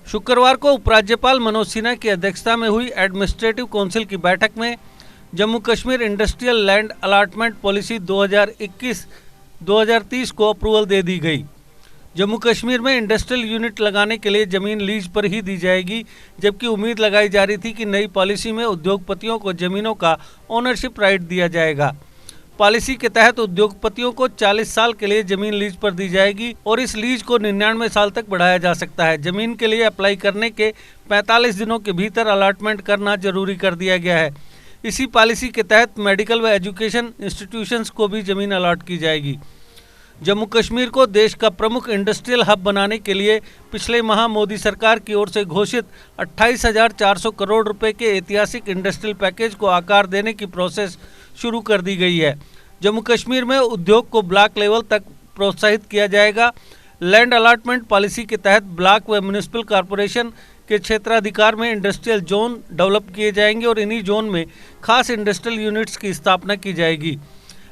शुक्रवार को उपराज्यपाल मनोज सिन्हा की अध्यक्षता में हुई एडमिनिस्ट्रेटिव काउंसिल की बैठक में Jammu Kashmir industrial land allotment policy 2021-2030 को अप्रूवल दे दी गई। जम्मू कश्मीर में इंडस्ट्रियल यूनिट लगाने के लिए जमीन लीज पर ही दी जाएगी, जबकि उम्मीद लगाई जा रही थी कि नई पॉलिसी में उद्योगपतियों को जमीनों का ओनरशिप राइट दिया जाएगा। पॉलिसी के तहत उद्योगपतियों को 40 साल के लिए जमीन लीज पर दी जाएगी और इस लीज को 99 साल तक बढ़ाया जा सकता है। जमीन के लिए अप्लाई करने के 45 दिनों के भीतर अलॉटमेंट करना जरूरी कर दिया गया है। इसी पॉलिसी के तहत मेडिकल व एजुकेशन इंस्टीट्यूशंस को भी जमीन अलॉट की जाएगी। जम्मू कश्मीर को देश का प्रमुख इंडस्ट्रियल हब बनाने के लिए पिछले माह मोदी सरकार की ओर से घोषित 28,400 करोड़ रुपए के ऐतिहासिक इंडस्ट्रियल पैकेज को आकार देने की प्रोसेस शुरू कर दी गई है। जम्मू कश्मीर में उद्योग को ब्लॉक लेवल तक प्रोत्साहित किया जाएगा। लैंड अलॉटमेंट पॉलिसी के तहत ब्लॉक व म्यूनिसिपल कॉरपोरेशन के क्षेत्राधिकार में इंडस्ट्रियल जोन डेवलप किए जाएंगे और इन्हीं जोन में खास इंडस्ट्रियल यूनिट्स की स्थापना की जाएगी।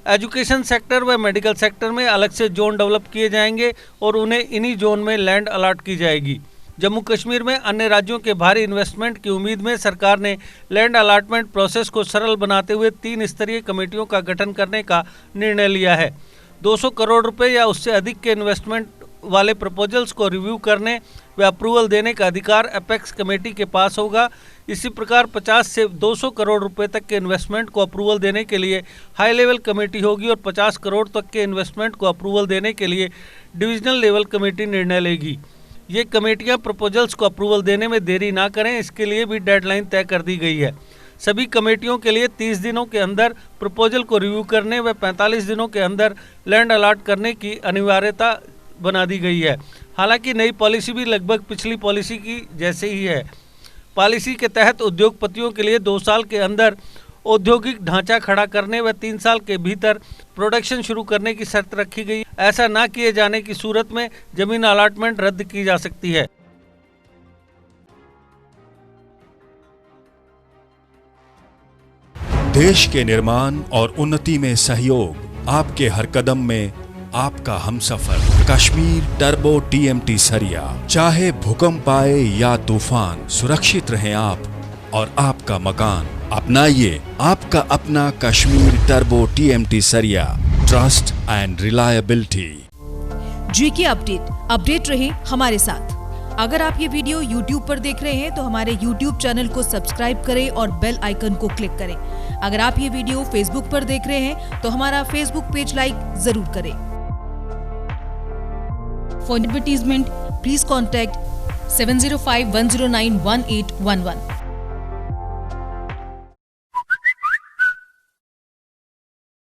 एजुकेशन सेक्टर व मेडिकल सेक्टर में अलग से जोन डेवलप किए जाएंगे और उन्हें इन्हीं जोन में लैंड अलॉट की जाएगी। जम्मू कश्मीर में अन्य राज्यों के भारी इन्वेस्टमेंट की उम्मीद में सरकार ने लैंड अलॉटमेंट प्रोसेस को सरल बनाते हुए 3 स्तरीय कमेटियों का गठन करने का निर्णय लिया है। 200 करोड़ रुपए या उससे अधिक के इन्वेस्टमेंट वाले प्रपोजल्स को रिव्यू करने व अप्रूवल देने का अधिकार अपेक्स कमेटी के पास होगा। इसी प्रकार 50 से 200 करोड़ रुपए तक के इन्वेस्टमेंट को अप्रूवल देने के लिए हाई लेवल कमेटी होगी और 50 करोड़ तक के इन्वेस्टमेंट को अप्रूवल देने के लिए डिविजनल लेवल कमेटी निर्णय लेगी। ये कमेटियां प्रपोजल्स को अप्रूवल देने में देरी ना करें, इसके लिए भी डेडलाइन तय कर दी गई है। सभी कमेटियों के लिए 30 दिनों के अंदर प्रपोजल को रिव्यू करने व 45 दिनों के अंदर लैंड अलॉट करने की अनिवार्यता बना दी गई है। हालांकि नई पॉलिसी भी लगभग पिछली पॉलिसी की जैसे ही है। पॉलिसी के तहत उद्योगपतियों के लिए 2 साल के अंदर औद्योगिक ढांचा खड़ा करने व 3 साल के भीतर प्रोडक्शन शुरू करने की शर्त रखी गई। ऐसा न किए जाने की सूरत में जमीन अलॉटमेंट रद्द की जा सकती है। देश के निर्माण और उन्नति में सहयोग, आपके हर कदम में आपका हमसफर। कश्मीर टर्बो TMT सरिया। चाहे भूकंप आए या तूफान, सुरक्षित रहें आप और आपका मकान। अपनाइए आपका अपना कश्मीर टर्बो TMT सरिया। Trust and reliability. GK update रहे हमारे साथ। अगर आप ये वीडियो YouTube पर देख रहे हैं तो हमारे YouTube चैनल को सब्सक्राइब करें और बेल आइकन को क्लिक करें। अगर आप ये वीडियो Facebook पर देख रहे हैं तो हमारा Facebook पेज लाइक जरूर करें। For advertisement, please contact 705-109-1811.